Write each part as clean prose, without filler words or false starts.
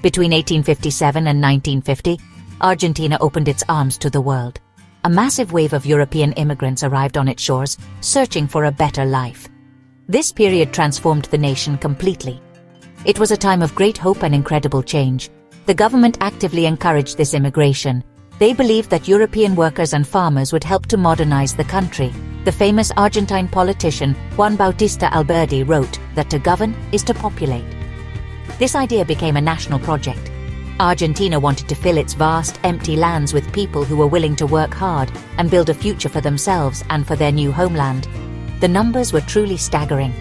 Between 1857 and 1950, Argentina opened its arms to the world. A massive wave of European immigrants arrived on its shores, searching for a better life. This period transformed the nation completely. It was a time of great hope and incredible change. The government actively encouraged this immigration. They believed that European workers and farmers would help to modernize the country. The famous Argentine politician Juan Bautista Alberdi wrote that to govern is to populate. This idea became a national project. Argentina wanted to fill its vast, empty lands with people who were willing to work hard and build a future for themselves and for their new homeland. The numbers were truly staggering.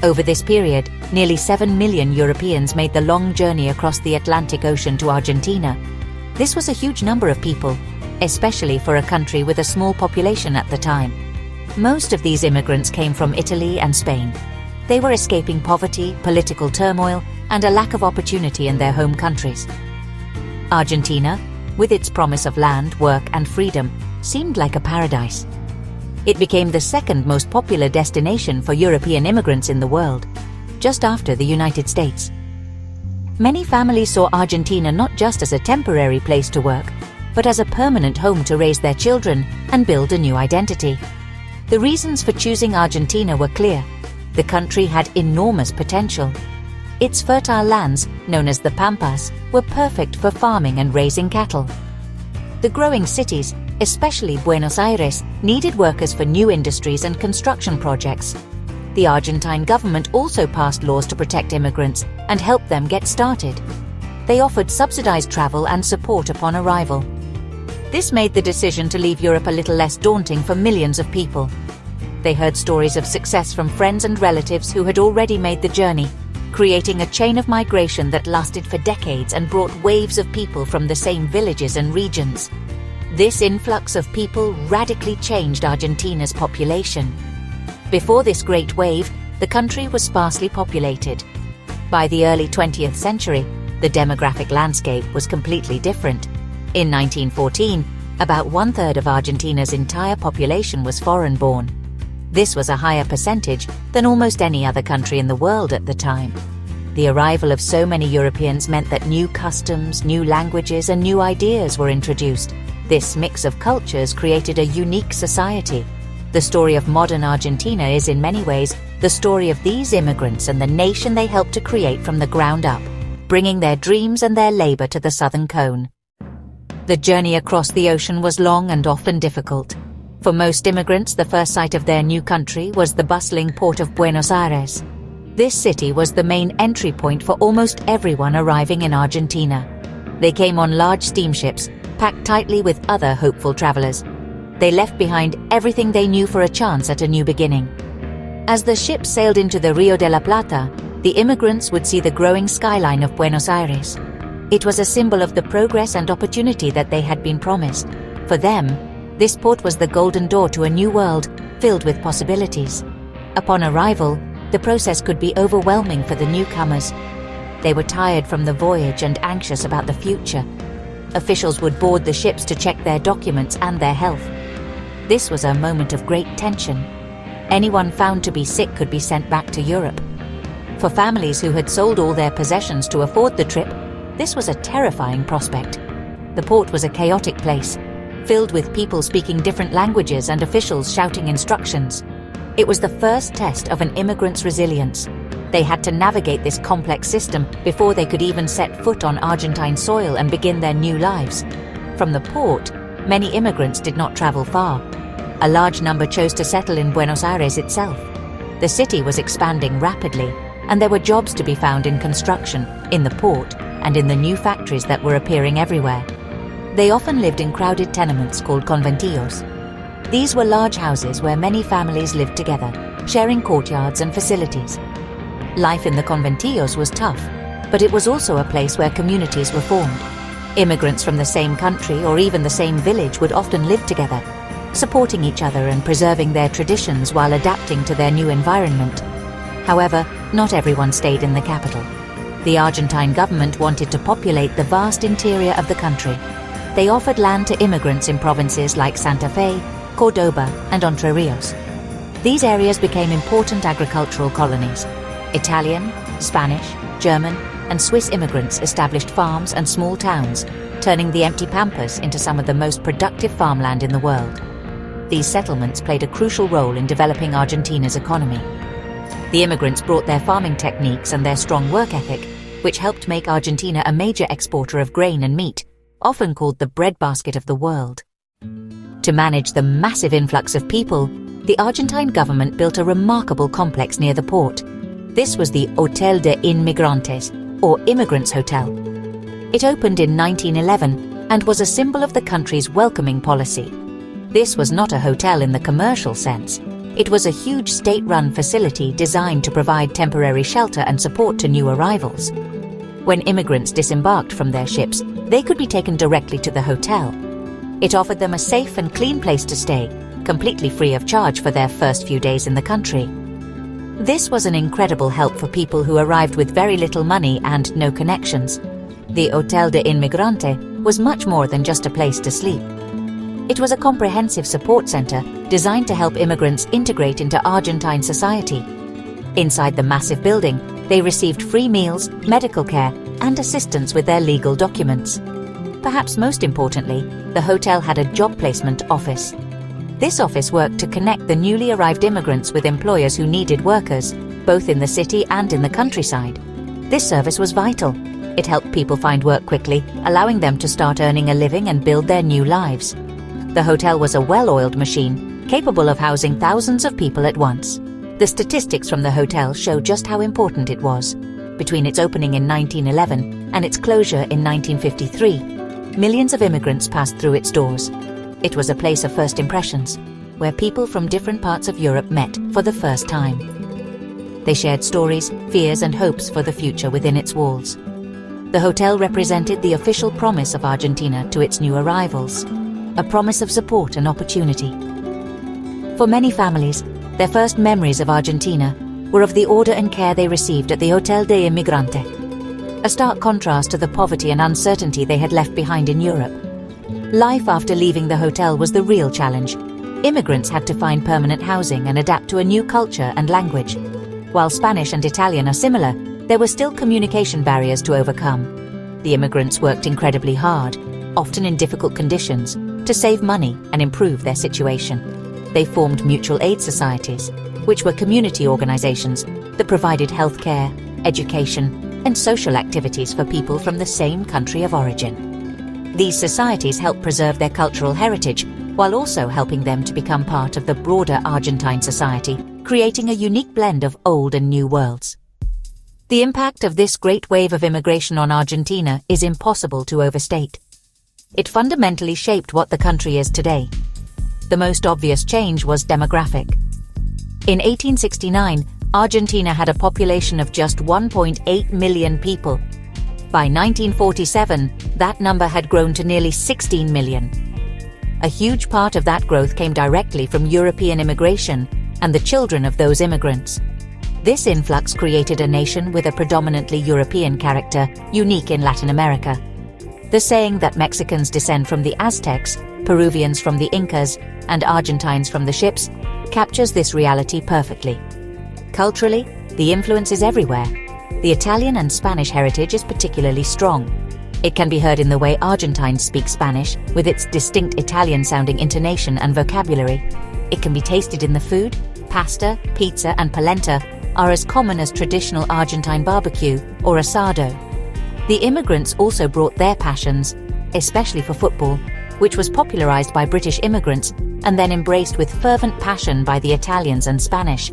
Over this period, nearly 7 million Europeans made the long journey across the Atlantic Ocean to Argentina. This was a huge number of people, especially for a country with a small population at the time. Most of these immigrants came from Italy and Spain. They were escaping poverty, political turmoil, and a lack of opportunity in their home countries. Argentina, with its promise of land, work, and freedom, seemed like a paradise. It became the second most popular destination for European immigrants in the world, just after the United States. Many families saw Argentina not just as a temporary place to work, but as a permanent home to raise their children and build a new identity. The reasons for choosing Argentina were clear. The country had enormous potential. Its fertile lands, known as the Pampas, were perfect for farming and raising cattle. The growing cities, especially Buenos Aires, needed workers for new industries and construction projects. The Argentine government also passed laws to protect immigrants and help them get started. They offered subsidized travel and support upon arrival. This made the decision to leave Europe a little less daunting for millions of people. They heard stories of success from friends and relatives who had already made the journey, creating a chain of migration that lasted for decades and brought waves of people from the same villages and regions. This influx of people radically changed Argentina's population. Before this great wave, the country was sparsely populated. By the early 20th century, the demographic landscape was completely different. In 1914, about one-third of Argentina's entire population was foreign-born. This was a higher percentage than almost any other country in the world at the time. The arrival of so many Europeans meant that new customs, new languages, and new ideas were introduced. This mix of cultures created a unique society. The story of modern Argentina is in many ways the story of these immigrants and the nation they helped to create from the ground up, bringing their dreams and their labor to the southern cone. The journey across the ocean was long and often difficult. For most immigrants, the first sight of their new country was the bustling port of Buenos Aires. This city was the main entry point for almost everyone arriving in Argentina. They came on large steamships, packed tightly with other hopeful travelers. They left behind everything they knew for a chance at a new beginning. As the ships sailed into the Rio de la Plata, the immigrants would see the growing skyline of Buenos Aires. It was a symbol of the progress and opportunity that they had been promised. For them, this port was the golden door to a new world filled with possibilities. Upon arrival, the process could be overwhelming for the newcomers. They were tired from the voyage and anxious about the future. Officials would board the ships to check their documents and their health. This was a moment of great tension. Anyone found to be sick could be sent back to Europe. For families who had sold all their possessions to afford the trip, this was a terrifying prospect. The port was a chaotic place, filled with people speaking different languages and officials shouting instructions. It was the first test of an immigrant's resilience. They had to navigate this complex system before they could even set foot on Argentine soil and begin their new lives. From the port, many immigrants did not travel far. A large number chose to settle in Buenos Aires itself. The city was expanding rapidly, and there were jobs to be found in construction, in the port, and in the new factories that were appearing everywhere. They often lived in crowded tenements called conventillos. These were large houses where many families lived together, sharing courtyards and facilities. Life in the conventillos was tough, but it was also a place where communities were formed. Immigrants from the same country or even the same village would often live together, supporting each other and preserving their traditions while adapting to their new environment. However, not everyone stayed in the capital. The Argentine government wanted to populate the vast interior of the country. They offered land to immigrants in provinces like Santa Fe, Cordoba, and Entre Rios. These areas became important agricultural colonies. Italian, Spanish, German, and Swiss immigrants established farms and small towns, turning the empty pampas into some of the most productive farmland in the world. These settlements played a crucial role in developing Argentina's economy. The immigrants brought their farming techniques and their strong work ethic, which helped make Argentina a major exporter of grain and meat, often called the breadbasket of the world. To manage the massive influx of people, the Argentine government built a remarkable complex near the port. This was the Hotel de Inmigrantes, or Immigrants Hotel. It opened in 1911 and was a symbol of the country's welcoming policy. This was not a hotel in the commercial sense. It was a huge state-run facility designed to provide temporary shelter and support to new arrivals. When immigrants disembarked from their ships, they could be taken directly to the hotel. It offered them a safe and clean place to stay, completely free of charge for their first few days in the country. This was an incredible help for people who arrived with very little money and no connections. The Hotel de Inmigrante was much more than just a place to sleep. It was a comprehensive support center designed to help immigrants integrate into Argentine society. Inside the massive building, they received free meals, medical care, and assistance with their legal documents. Perhaps most importantly, the hotel had a job placement office. This office worked to connect the newly arrived immigrants with employers who needed workers, both in the city and in the countryside. This service was vital. It helped people find work quickly, allowing them to start earning a living and build their new lives. The hotel was a well-oiled machine, capable of housing thousands of people at once. The statistics from the hotel show just how important it was. Between its opening in 1911 and its closure in 1953, millions of immigrants passed through its doors. It was a place of first impressions, where people from different parts of Europe met for the first time. They shared stories, fears, and hopes for the future within its walls. The hotel represented the official promise of Argentina to its new arrivals, a promise of support and opportunity. For many families, their first memories of Argentina were of the order and care they received at the Hotel de Inmigrante, a stark contrast to the poverty and uncertainty they had left behind in Europe. Life after leaving the hotel was the real challenge. Immigrants had to find permanent housing and adapt to a new culture and language. While Spanish and Italian are similar, there were still communication barriers to overcome. The immigrants worked incredibly hard, often in difficult conditions, to save money and improve their situation. They formed mutual aid societies, which were community organizations that provided healthcare, education, and social activities for people from the same country of origin. These societies helped preserve their cultural heritage while also helping them to become part of the broader Argentine society, creating a unique blend of old and new worlds. The impact of this great wave of immigration on Argentina is impossible to overstate. It fundamentally shaped what the country is today. The most obvious change was demographic. In 1869, Argentina had a population of just 1.8 million people. By 1947, that number had grown to nearly 16 million. A huge part of that growth came directly from European immigration and the children of those immigrants. This influx created a nation with a predominantly European character, unique in Latin America. The saying that Mexicans descend from the Aztecs, Peruvians from the Incas, and Argentines from the ships captures this reality perfectly. Culturally, the influence is everywhere. The Italian and Spanish heritage is particularly strong. It can be heard in the way Argentines speak Spanish, with its distinct Italian-sounding intonation and vocabulary. It can be tasted in the food. Pasta, pizza, and polenta are as common as traditional Argentine barbecue or asado. The immigrants also brought their passions, especially for football, which was popularized by British immigrants and then embraced with fervent passion by the Italians and Spanish.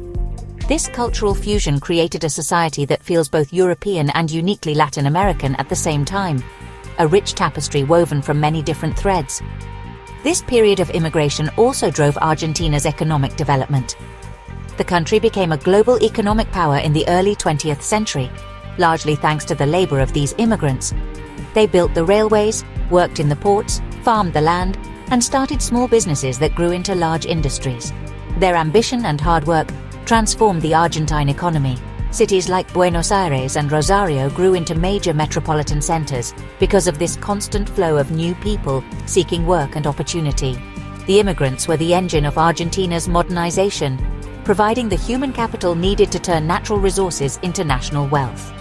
This cultural fusion created a society that feels both European and uniquely Latin American at the same time, a rich tapestry woven from many different threads. This period of immigration also drove Argentina's economic development. The country became a global economic power in the early 20th century, largely thanks to the labor of these immigrants. They built the railways, worked in the ports, farmed the land, and started small businesses that grew into large industries. Their ambition and hard work transformed the Argentine economy. Cities like Buenos Aires and Rosario grew into major metropolitan centers because of this constant flow of new people seeking work and opportunity. The immigrants were the engine of Argentina's modernization, providing the human capital needed to turn natural resources into national wealth.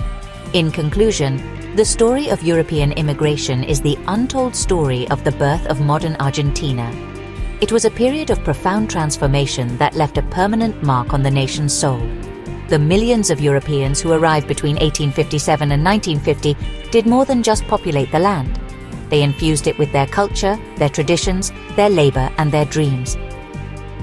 In conclusion, the story of European immigration is the untold story of the birth of modern Argentina. It was a period of profound transformation that left a permanent mark on the nation's soul. The millions of Europeans who arrived between 1857 and 1950 did more than just populate the land. They infused it with their culture, their traditions, their labor, and their dreams.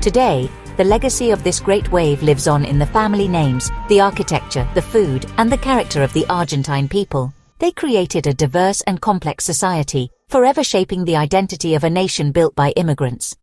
Today, the legacy of this great wave lives on in the family names, the architecture, the food, and the character of the Argentine people. They created a diverse and complex society, forever shaping the identity of a nation built by immigrants.